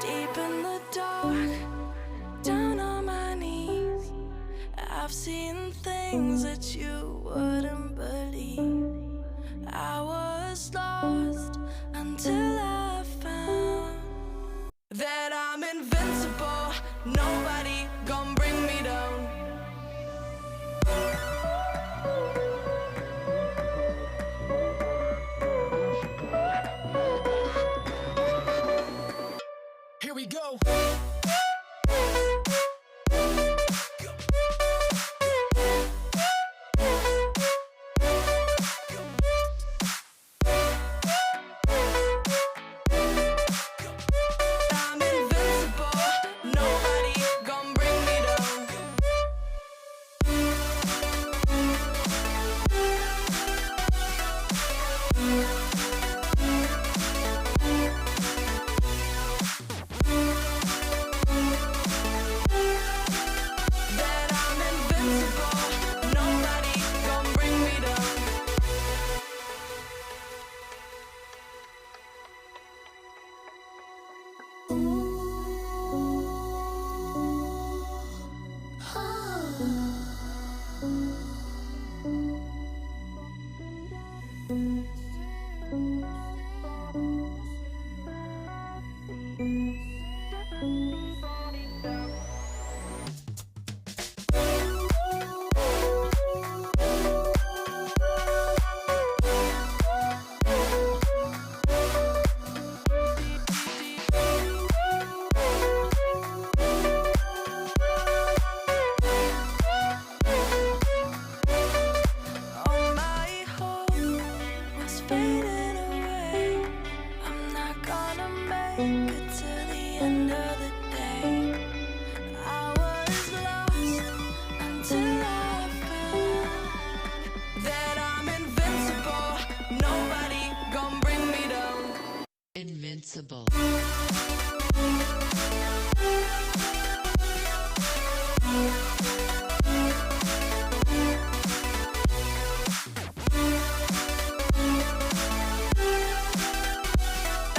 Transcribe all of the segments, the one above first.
Deep in the dark, down on my knees, I've seen things that you wouldn't believe. I was lost until I found that I'm invincible. Nobody gon' bring me down. Here we go. I'm invincible. Nobody gon' bring me down. That I'm invincible. Nobody gon' bring me down. All my hope was fading away. I'm not gonna make it to the end of the day. I was lost until I found that I'm invincible. Nobody gon' bring me down. Invincible.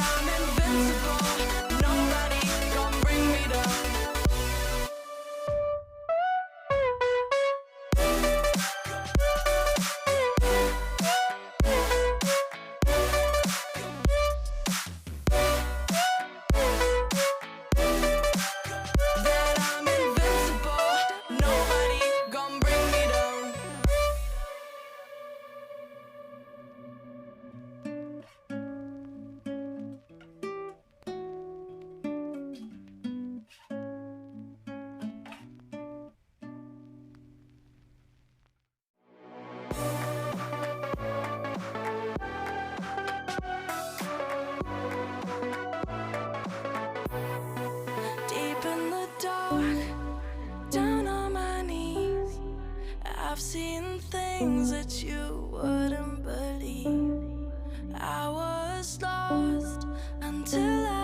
I'm invincible. Nobody gon' bring me down. That I'm invincible. Nobody gon' bring me down. Deep in the dark, down on my knees, I've seen things that you wouldn't believe. I was lost until I